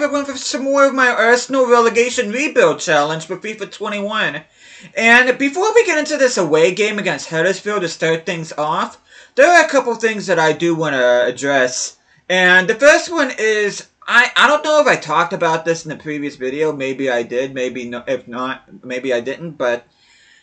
everyone for some more of my Arsenal Relegation Rebuild challenge for FIFA 21. And before we get into this away game against Huddersfield to start things off, there are a couple things that I do want to address. And the first one is, I don't know if I talked about this in the previous video. Maybe I did, maybe no, if not, maybe I didn't, but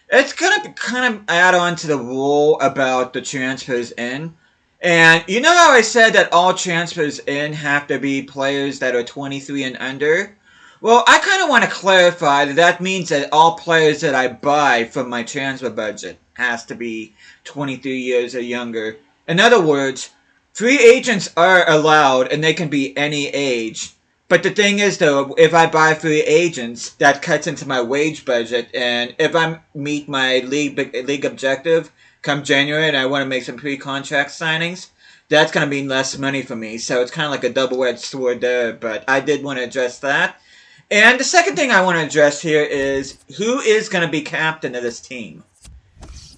it's going to kind of add on to the rule about the transfers in. And you know how I said that all transfers in have to be players that are 23 and under? Well, I kind of want to clarify that that means that all players that I buy from my transfer budget has to be 23 years or younger. In other words, free agents are allowed and they can be any age. But the thing is, though, if I buy free agents, that cuts into my wage budget. And if I meet my league objective come January and I want to make some pre-contract signings, that's going to mean less money for me. So it's kind of like a double-edged sword there. But I did want to address that. And the second thing I want to address here is who is going to be captain of this team.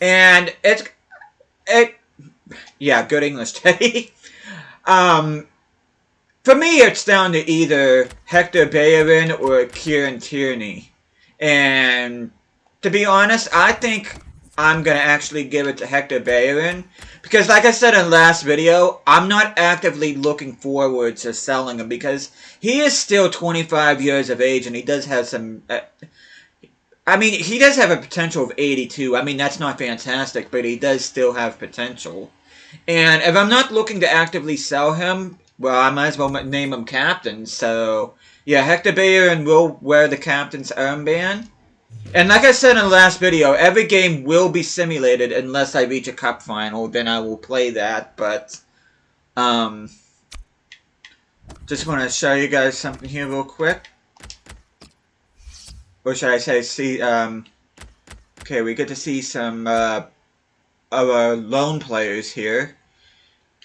And yeah, good English, Teddy. For me, it's down to either Hector Bellerin or Kieran Tierney. And to be honest, I think I'm going to actually give it to Hector Bellerin. Because like I said in the last video, I'm not actively looking forward to selling him. Because he is still 25 years of age and he does have some... he does have a potential of 82. I mean, that's not fantastic, but he does still have potential. And if I'm not looking to actively sell him, well, I might as well name him captain. So, yeah, Hector Bellerin will wear the captain's armband. And like I said in the last video, every game will be simulated unless I reach a cup final. Then I will play that. But, just want to show you guys something here real quick. Or should I say, okay, we get to see some of our lone players here.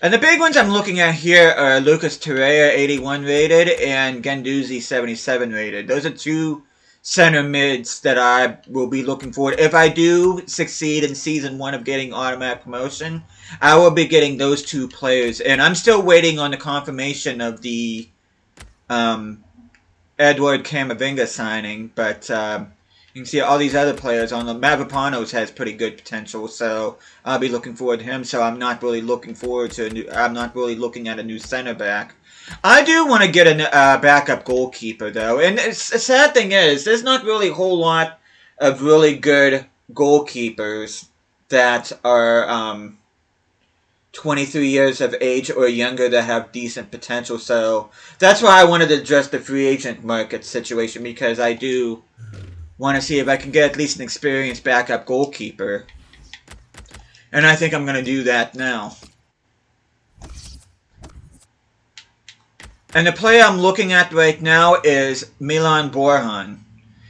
And the big ones I'm looking at here are Lucas Torreira, 81 rated, and Guendouzi, 77 rated. Those are two center mids that I will be looking for. If I do succeed in Season 1 of getting automatic promotion, I will be getting those two players. And I'm still waiting on the confirmation of the Edward Camavinga signing, but you can see all these other players on the Mavropanos has pretty good potential, so I'll be looking forward to him. So I'm not really looking forward to I'm not really looking at a new center back. I do want to get a backup goalkeeper though, and the sad thing is there's not really a whole lot of really good goalkeepers that are 23 years of age or younger that have decent potential. So that's why I wanted to address the free agent market situation, because I do want to see if I can get at least an experienced backup goalkeeper. And I think I'm going to do that now. And the player I'm looking at right now is Milan Borjan.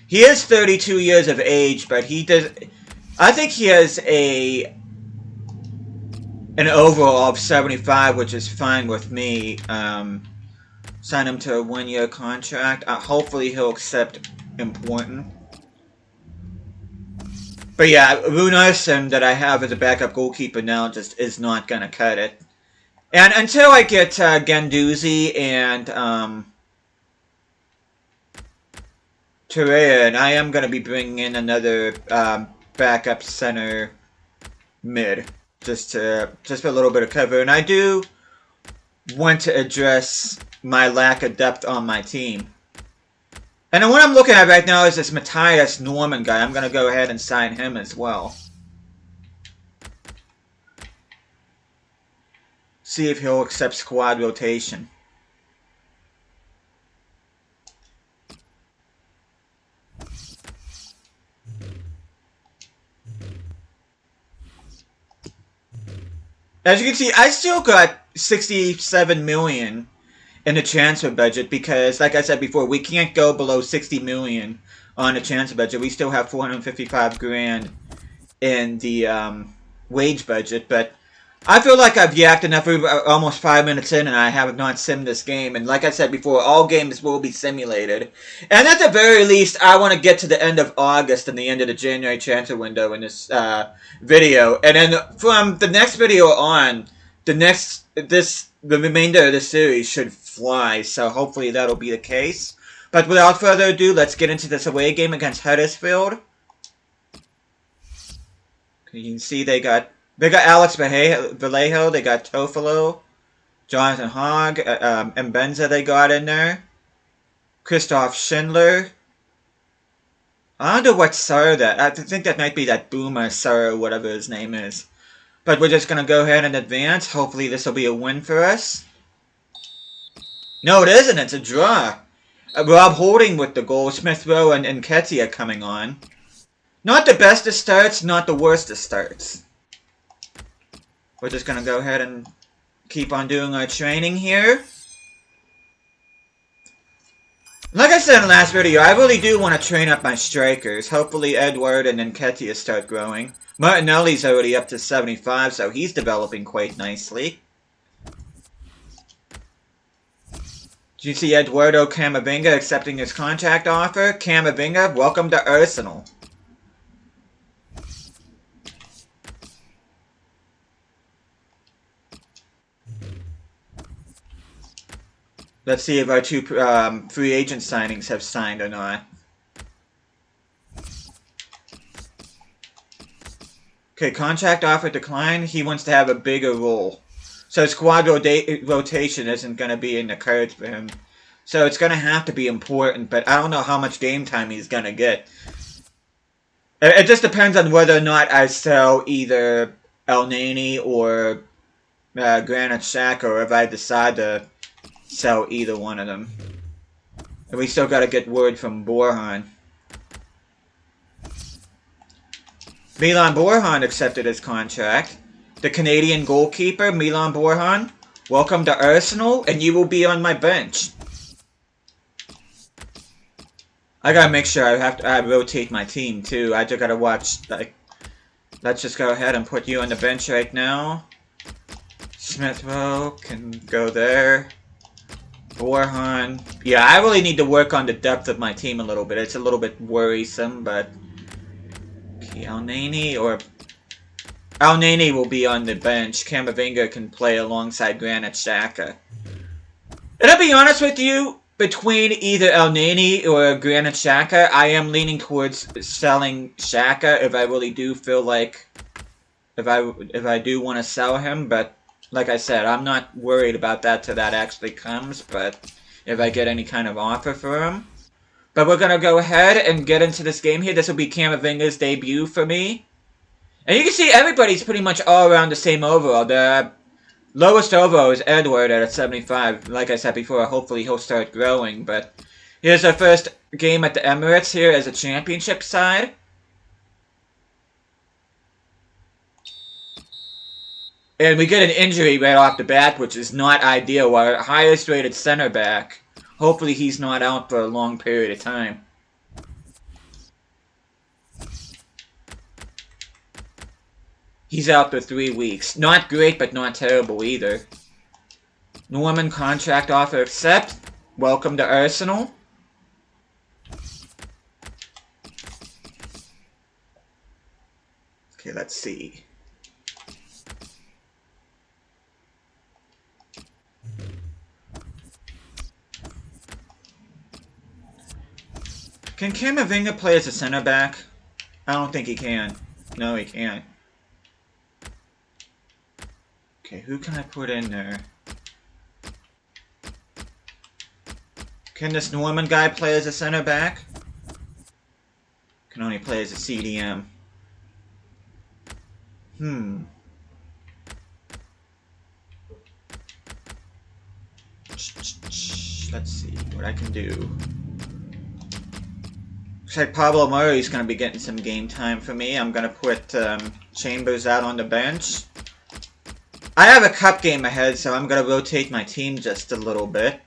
He is 32 years of age, but he does... I think he has an overall of 75, which is fine with me. Sign him to a 1-year contract. Hopefully he'll accept important. But yeah, Runarsson that I have as a backup goalkeeper now just is not going to cut it. And until I get Guendouzi and Torreira, and I am going to be bringing in another backup center mid, just for a little bit of cover. And I do want to address my lack of depth on my team. And then what I'm looking at right now is this Matthias Norman guy. I'm going to go ahead and sign him as well. See if he'll accept squad rotation. As you can see, I still got 67 million in the transfer budget because, like I said before, we can't go below 60 million on the transfer budget. We still have 455 grand in the wage budget, but I feel like I've yacked enough. We're almost 5 minutes in and I have not simmed this game. And like I said before, all games will be simulated. And at the very least, I want to get to the end of August and the end of the January transfer window in this video. And then from the next video on, this the remainder of the series should fly, so hopefully that'll be the case. But without further ado, let's get into this away game against Huddersfield. You can see they got Alex Vallejo, they got Tofolo, Jonathan Hogg, Mbenza they got in there, Christoph Schindler. I don't know what Sir that. I think that might be that Boomer Sir, whatever his name is. But we're just gonna go ahead and advance. Hopefully this will be a win for us. No, it isn't. It's a draw. Rob Holding with the goal. Smith Rowe and Nketiah coming on. Not the best of starts, not the worst of starts. We're just gonna go ahead and keep on doing our training here. Like I said in the last video, I really do want to train up my strikers. Hopefully Edward and Nketiah start growing. Martinelli's already up to 75, so he's developing quite nicely. Did you see Eduardo Camavinga accepting his contract offer? Camavinga, welcome to Arsenal. Let's see if our two free agent signings have signed or not. Okay, contract offer declined. He wants to have a bigger role. So squad rotation isn't going to be in the cards for him. So it's going to have to be important, but I don't know how much game time he's going to get. It just depends on whether or not I sell either El Nani or Granit Xhaka, or if I decide to sell either one of them. And we still got to get word from Borjan. Milan Borjan accepted his contract. The Canadian goalkeeper, Milan Borjan, welcome to Arsenal, and you will be on my bench. I gotta make sure I rotate my team too. I just gotta watch. Like, let's just go ahead and put you on the bench right now. Smith Rowe can go there. Borjan. Yeah, I really need to work on the depth of my team a little bit. It's a little bit worrisome, but okay, El Nani will be on the bench. Camavinga can play alongside Granit Xhaka. And I'll be honest with you, between either El Nani or Granit Xhaka, I am leaning towards selling Xhaka if I really do feel like if I do want to sell him. But like I said, I'm not worried about that till that actually comes. But if I get any kind of offer for him. But we're gonna go ahead and get into this game here. This will be Camavinga's debut for me. And you can see everybody's pretty much all around the same overall. The lowest overall is Edward at 75. Like I said before, hopefully he'll start growing. But here's our first game at the Emirates here as a championship side. And we get an injury right off the bat, which is not ideal. Our highest rated center back. Hopefully he's not out for a long period of time. He's out for 3 weeks. Not great, but not terrible either. Norman contract offer accept. Welcome to Arsenal. Okay, let's see. Can Camavinga play as a center back? I don't think he can. No, he can't. Okay, who can I put in there? Can this Norman guy play as a center back? Can only play as a CDM. Let's see what I can do. Looks like Pablo Murray's going to be getting some game time for me. I'm going to put Chambers out on the bench. I have a cup game ahead, so I'm going to rotate my team just a little bit.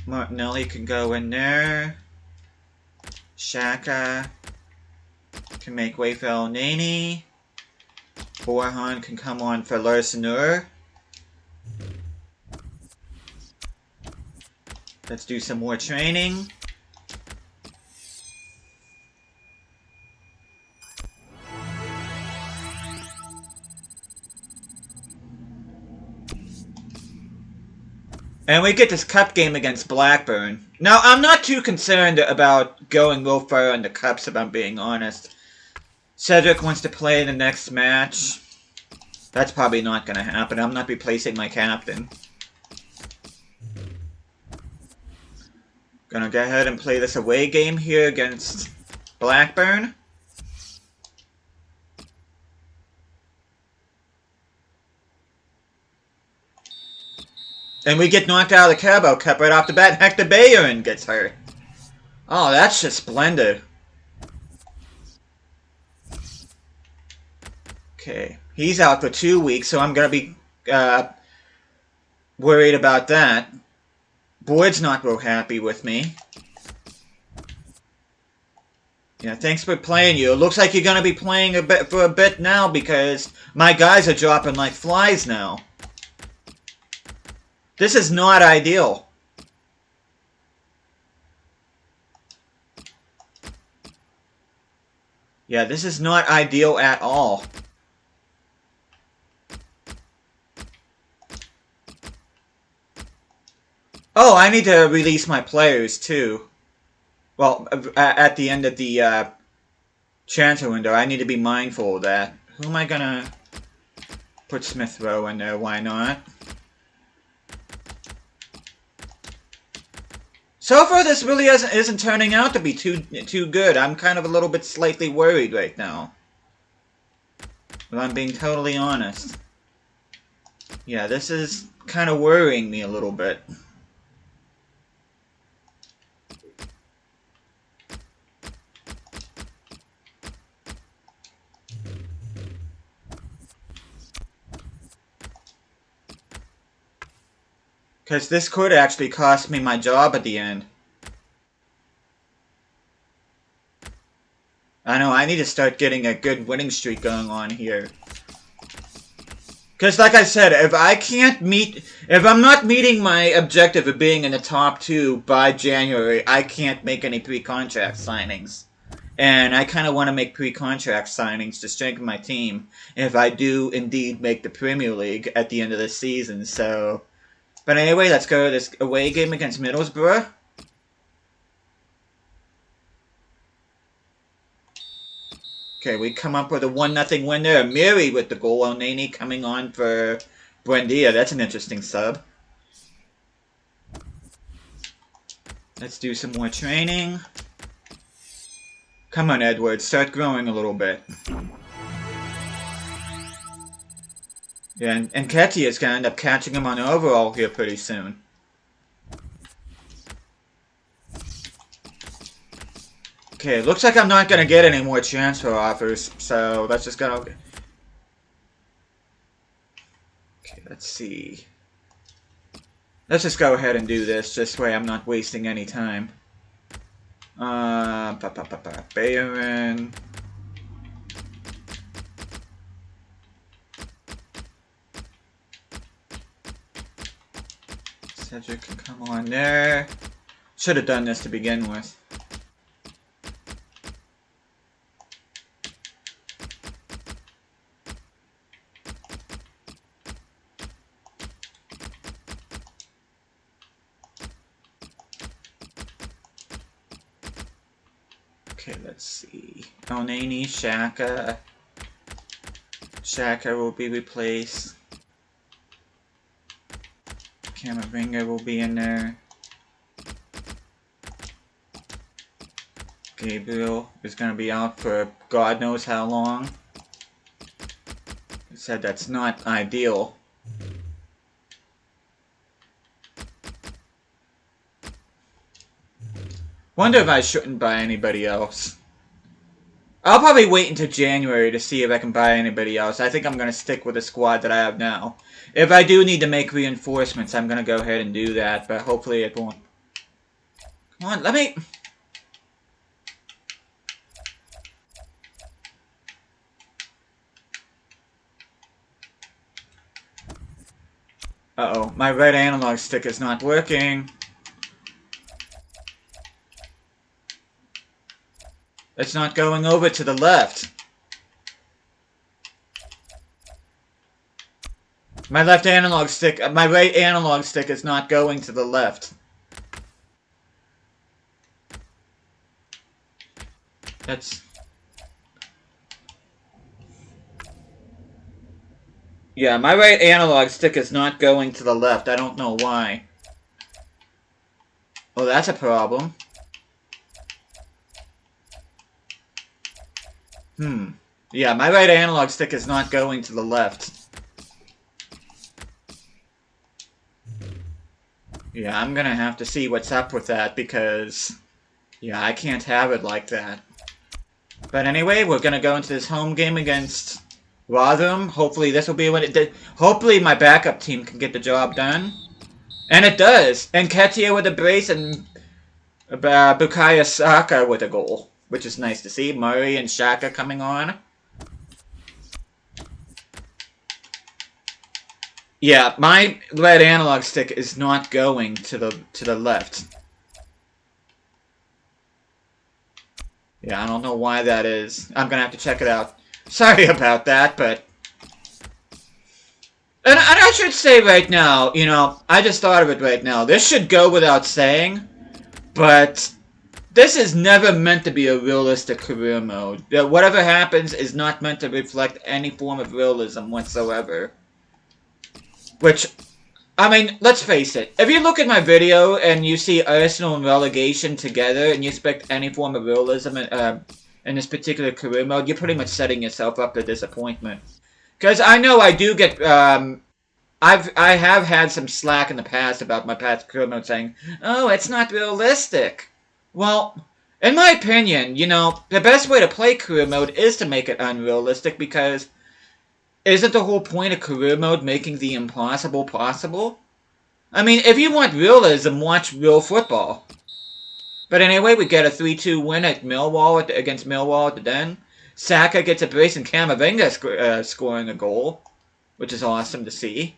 Martinelli can go in there. Xhaka can make way for El Nani. Borjan can come on for Larsenur. Let's do some more training. And we get this cup game against Blackburn. Now, I'm not too concerned about going real far in the cups, if I'm being honest. Cedric wants to play the next match. That's probably not going to happen. I'm not replacing my captain. Gonna go ahead and play this away game here against Blackburn. And we get knocked out of the Carabao Cup right off the bat. Hector Bellerin gets hurt. Oh, that's just splendid. Okay, he's out for 2 weeks, so I'm gonna be worried about that. Boyd's not real happy with me. Yeah, thanks for playing you. It looks like you're gonna be playing for a bit now because my guys are dropping like flies now. This is not ideal. Yeah, this is not ideal at all. Oh, I need to release my players too. Well, at the end of the transfer window, I need to be mindful of that. Who am I gonna put Smith Rowe in there? Why not? So far, this really isn't turning out to be too good. I'm kind of a little bit slightly worried right now. If I'm being totally honest. Yeah, this is kind of worrying me a little bit. Because this could actually cost me my job at the end. I know, I need to start getting a good winning streak going on here. Because like I said, if I'm not meeting my objective of being in the top 2 by January, I can't make any pre-contract signings. And I kind of want to make pre-contract signings to strengthen my team if I do indeed make the Premier League at the end of the season, so... But anyway, let's go to this away game against Middlesbrough. Okay, we come up with a 1-0 win there. Miri with the goal. Elneny coming on for Buendia. That's an interesting sub. Let's do some more training. Come on, Edwards. Start growing a little bit. Yeah, and Ketty is going to end up catching him on overall here pretty soon. Okay, it looks like I'm not going to get any more transfer offers, so let's just go... Okay, let's see. Let's just go ahead and do this, this way I'm not wasting any time. Bellerin... Cedric can come on there. Should have done this to begin with. Okay, let's see. Elneny, Xhaka. Xhaka will be replaced. Camavinga will be in there. Gabriel is going to be out for God knows how long. I said that's not ideal. Wonder if I shouldn't buy anybody else. I'll probably wait until January to see if I can buy anybody else. I think I'm going to stick with the squad that I have now. If I do need to make reinforcements, I'm going to go ahead and do that, but hopefully it won't. Come on, let me... Uh-oh, my red analog stick is not working. It's not going over to the left. My left analog stick, my right analog stick is not going to the left. That's... Yeah, my right analog stick is not going to the left. I don't know why. Oh, that's a problem. Yeah, my right analog stick is not going to the left. Yeah, I'm gonna have to see what's up with that because... Yeah, I can't have it like that. But anyway, we're gonna go into this home game against Rotherham. Hopefully this will be when it did. Hopefully my backup team can get the job done. And it does! And Nketiah with a brace and Bukayo Saka with a goal. Which is nice to see. Murray and Xhaka coming on. Yeah, my red analog stick is not going to the left. Yeah, I don't know why that is. I'm gonna have to check it out. Sorry about that, but... And I should say right now, you know, I just thought of it right now. This should go without saying, but this is never meant to be a realistic career mode. Whatever happens is not meant to reflect any form of realism whatsoever. Which, I mean, let's face it. If you look at my video and you see Arsenal and relegation together and you expect any form of realism in this particular career mode, you're pretty much setting yourself up for disappointment. Because I know I do get, I have had some slack in the past about my past career mode saying, oh, it's not realistic. Well, in my opinion, you know, the best way to play career mode is to make it unrealistic because isn't the whole point of career mode making the impossible possible? I mean, if you want realism, watch real football. But anyway, we get a 3-2 win at Millwall against Millwall at the Den. Saka gets a brace and Camavinga scoring a goal, which is awesome to see.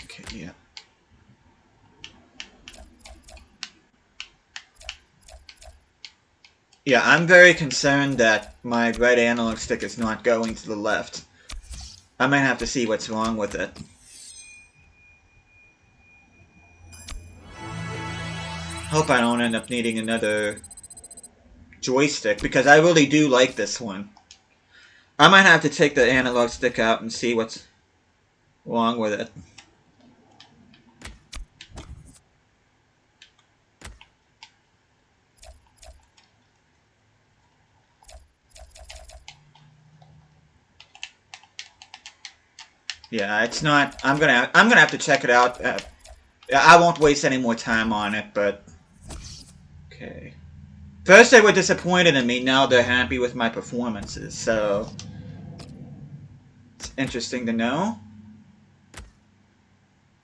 Okay, yeah. Yeah, I'm very concerned that my right analog stick is not going to the left. I might have to see what's wrong with it. Hope I don't end up needing another joystick, because I really do like this one. I might have to take the analog stick out and see what's wrong with it. Yeah, it's not. I'm gonna have to check it out. I won't waste any more time on it, but okay. First they were disappointed in me. Now they're happy with my performances. So it's interesting to know.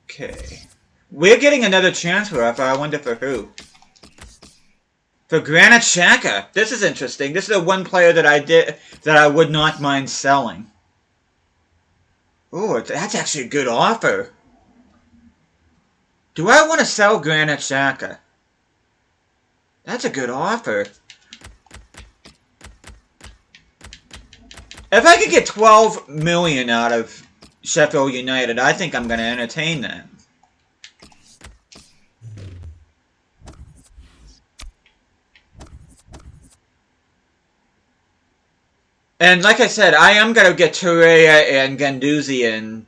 Okay, we're getting another transfer offer. I wonder for who. For Granit Xhaka. This is interesting. This is the one player that I would not mind selling. Ooh, that's actually a good offer. Do I want to sell Granit Xhaka? That's a good offer. If I could get 12 million out of Sheffield United, I think I'm going to entertain that. And like I said, I am going to get Torreira and Guendouzi in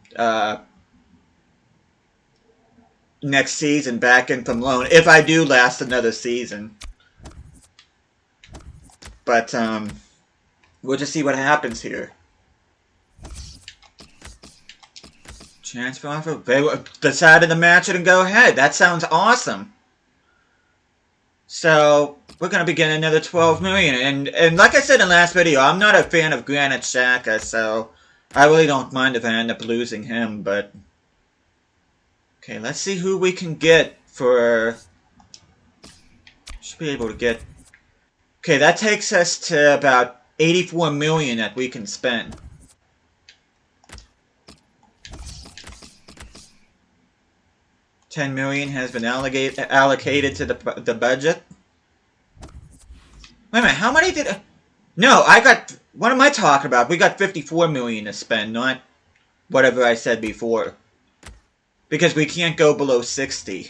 next season back in from loan, if I do last another season. But we'll just see what happens here. Transfer offer. They decided to match it and go ahead. That sounds awesome. So we're going to be getting another 12 million. And like I said in the last video, I'm not a fan of Granit Xhaka, so I really don't mind if I end up losing him, but okay, let's see who we can get for... Should be able to get... Okay, that takes us to about 84 million that we can spend. $10 million has been allocated to the budget. Wait a minute, how many did... No, I got... What am I talking about? We got 54 million to spend, not whatever I said before. Because we can't go below 60.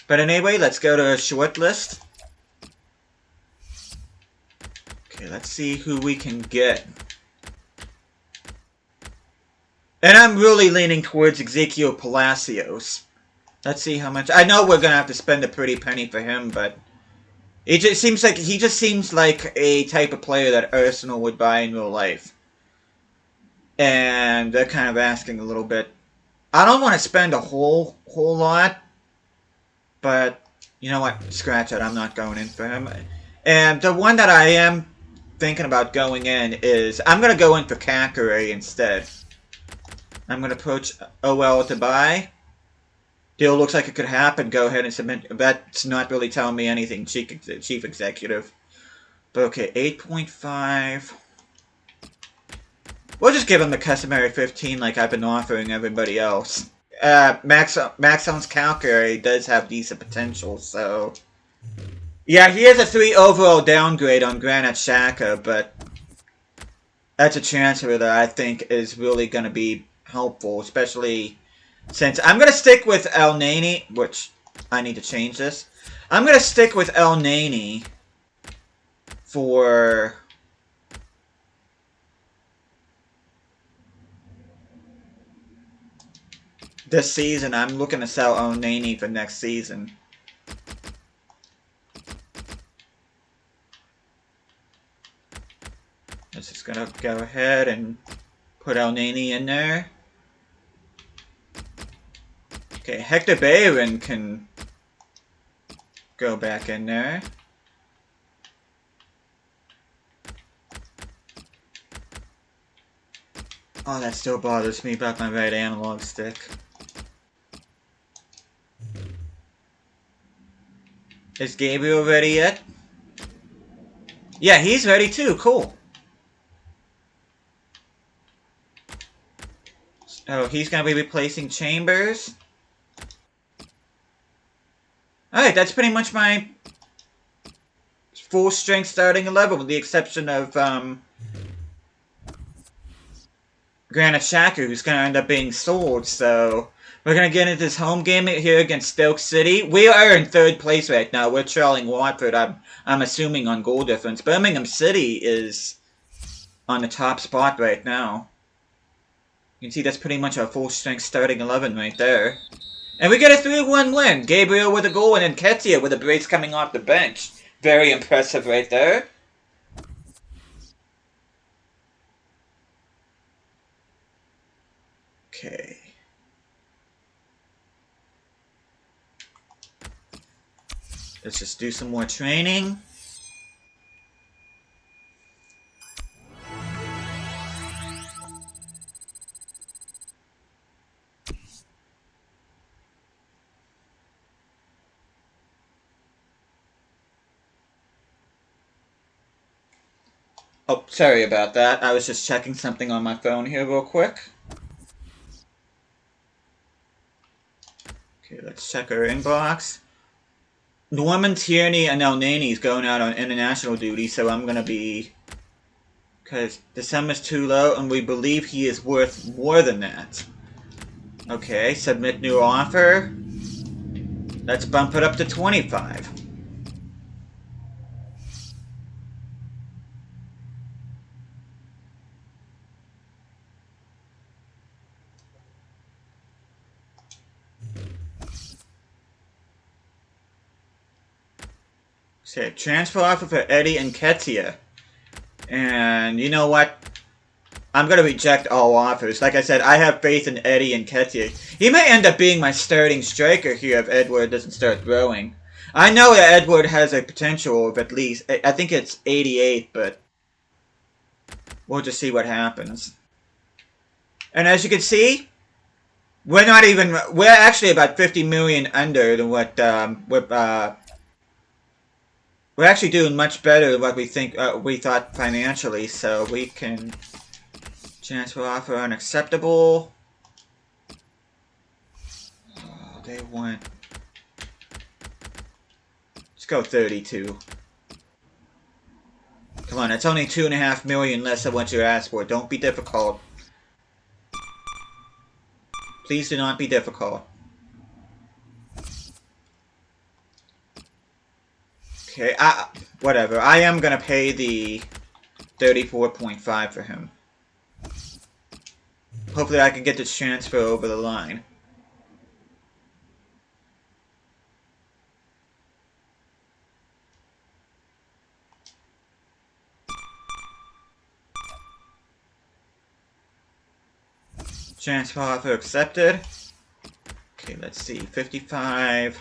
But anyway, let's go to a short list. Okay, let's see who we can get. And I'm really leaning towards Ezekiel Palacios. Let's see how much... I know we're going to have to spend a pretty penny for him, but... He just seems like a type of player that Arsenal would buy in real life. And they're kind of asking a little bit. I don't want to spend a whole lot, but you know what? Scratch it. I'm not going in for him. And the one that I am thinking about going in is I'm going to go in for Kakare instead. I'm going to approach OL to buy. Deal looks like it could happen. Go ahead and submit. That's not really telling me anything, Chief Executive. But okay, 8.5. We'll just give him the customary 15 like I've been offering everybody else. Maxon's Calgary does have decent potential, so... Yeah, he has a 3 overall downgrade on Granit Xhaka, but... That's a transfer that I think is really going to be helpful, especially since... I'm going to stick with El Nani, which I need to change this. I'm going to stick with El Nani for... this season. I'm looking to sell Onani for next season. Let's just gonna go ahead and put Onani in there. Okay, Hector Bellerin can go back in there. Oh, that still bothers me about my right analog stick. Is Gabriel ready yet? Yeah, he's ready too. Cool. Oh, he's going to be replacing Chambers. Alright, that's pretty much my full-strength starting 11, with the exception of Granit Xhaka, who's going to end up being sold, so... We're going to get into this home game here against Stoke City. We are in 3rd place right now. We're trailing Watford, I'm assuming, on goal difference. Birmingham City is on the top spot right now. You can see that's pretty much our full-strength starting 11 right there. And we get a 3-1 win. Gabriel with a goal and Nketiah with a brace coming off the bench. Very impressive right there. Okay. Let's just do some more training. Oh, sorry about that. I was just checking something on my phone here real quick. Okay, let's check our inbox. Norman Tierney and El Nani's going out on international duty, so I'm going to be... Because the sum is too low, and we believe he is worth more than that. Okay, submit new offer. Let's bump it up to 25. Okay, transfer offer for Eddie and Nketiah. And you know what? I'm going to reject all offers. Like I said, I have faith in Eddie and Nketiah. He may end up being my starting striker here if Edward doesn't start throwing. I know that Edward has a potential of at least... I think it's 88, but... we'll just see what happens. And as you can see... we're not even... we're actually about 50 million under than what... we're actually doing much better than what we thought financially, so we can transfer offer unacceptable. Oh, they want... let's go 32. Come on, it's only 2.5 million less than what you asked for. Don't be difficult. Please do not be difficult. Okay, whatever. I am gonna pay the 34.5 for him. Hopefully I can get this transfer over the line. Transfer offer accepted. Okay, let's see. 55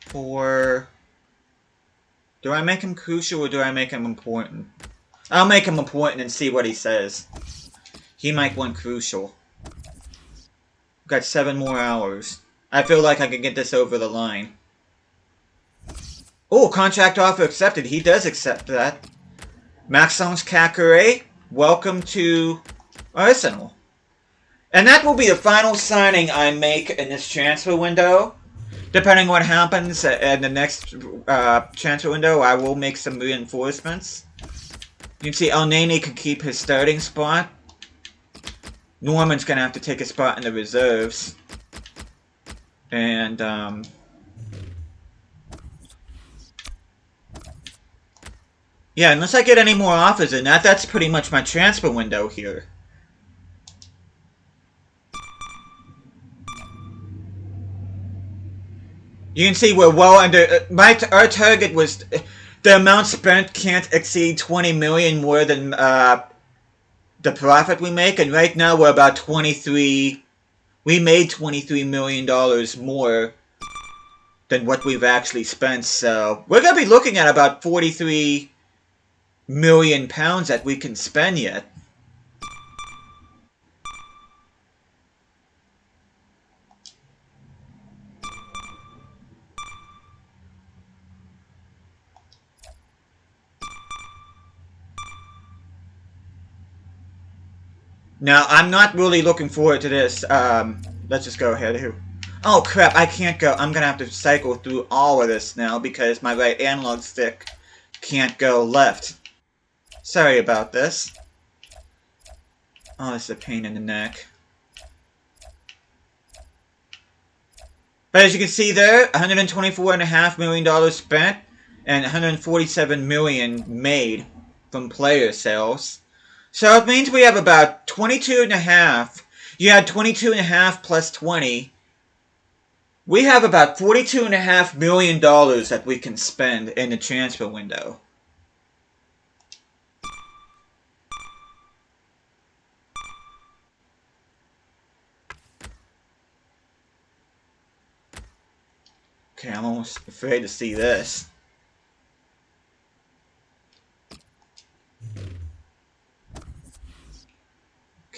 for... Do I make him crucial or do I make him important? I'll make him important and see what he says. He might want crucial. Got 7 more hours. I feel like I can get this over the line. Oh, contract offer accepted. He does accept that. Maxence Caqueret, welcome to Arsenal. And that will be the final signing I make in this transfer window. Depending what happens in the next transfer window, I will make some reinforcements. You can see El Nene can keep his starting spot. Norman's going to have to take a spot in the reserves. And, yeah, unless I get any more offers in that's pretty much my transfer window here. You can see we're well under... our target was... The amount spent can't exceed 20 million more than the profit we make, and right now we're about 23... We made $23 million more than what we've actually spent, so... We're going to be looking at about 43 million pounds that we can spend yet. Now, I'm not really looking forward to this. Let's just go ahead here. Oh, crap, I can't go. I'm going to have to cycle through all of this now because my right analog stick can't go left. Sorry about this. Oh, this is a pain in the neck. But as you can see there, $124.5 million spent and $147 million made from player sales. So it means we have about 22.5. You had 22.5 plus 20. We have about $42.5 million that we can spend in the transfer window. Okay, I'm almost afraid to see this.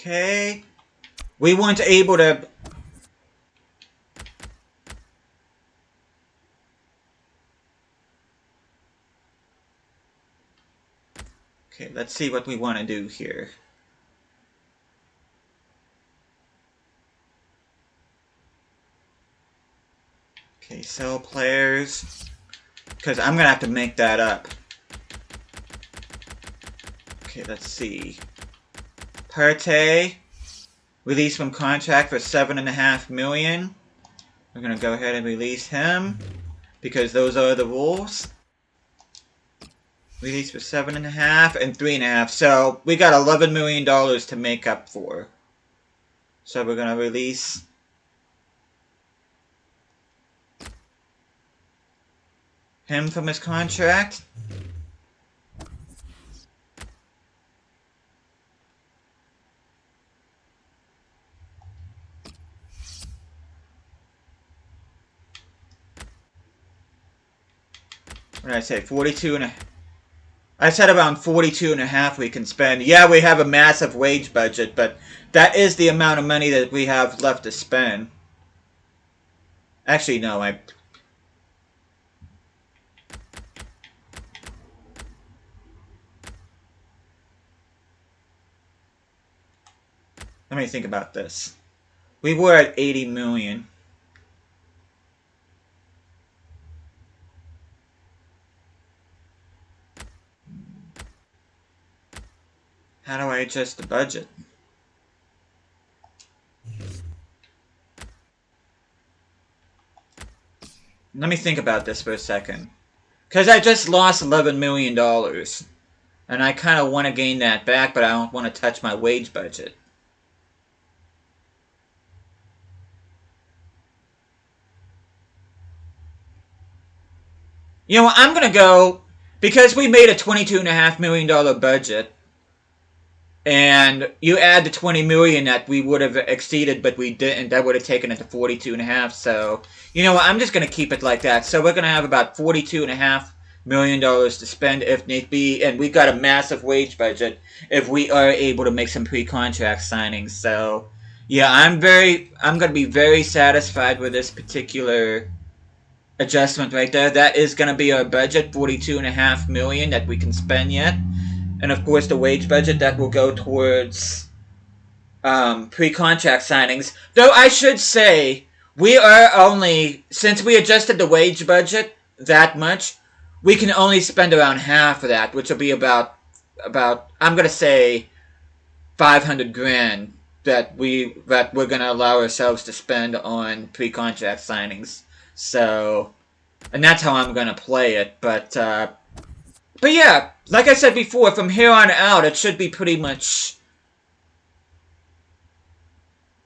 Okay. We weren't able to... Okay, let's see what we want to do here. Okay, sell players. Because I'm going to have to make that up. Okay, let's see. Partey, released from contract for $7.5 million. We're going to go ahead and release him. Because those are the rules. Released for $7.5 and $3.5. So we got $11 million to make up for. So we're going to release him from his contract. What did I say? 42 and a... I said around 42.5 we can spend. Yeah, we have a massive wage budget, but that is the amount of money that we have left to spend. Actually, no, Let me think about this. We were at 80 million. How do I adjust the budget? Let me think about this for a second. Because I just lost $11 million. And I kind of want to gain that back, but I don't want to touch my wage budget. You know what, I'm going to go, because we made a $22.5 million budget, and you add the $20 million that we would have exceeded, but we didn't, that would have taken it to $42.5, so, you know what, I'm just going to keep it like that. So we're going to have about $42.5 million to spend if need be, and we've got a massive wage budget if we are able to make some pre-contract signings. So, yeah, I'm going to be very satisfied with this particular adjustment right there. That is going to be our budget, $42.5 million that we can spend yet. And of course the wage budget that will go towards pre-contract signings. Though I should say, we are only, since we adjusted the wage budget that much, we can only spend around half of that, which will be about I'm going to say 500 grand that we're going to allow ourselves to spend on pre-contract signings. So, and that's how I'm going to play it. But yeah, like I said before, from here on out, it should be pretty much...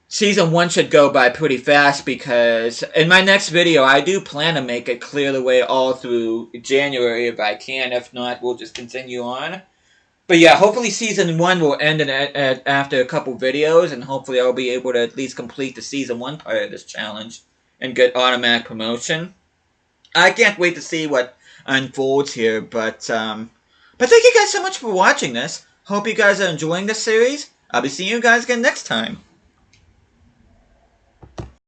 Season 1 should go by pretty fast, because in my next video, I do plan to make it clear the way all through January if I can. If not, we'll just continue on. But yeah, hopefully Season 1 will end after a couple videos, and hopefully I'll be able to at least complete the Season 1 part of this challenge and get automatic promotion. I can't wait to see what unfolds here, but thank you guys so much for watching this. Hope you guys are enjoying this series. I'll be seeing you guys again next time.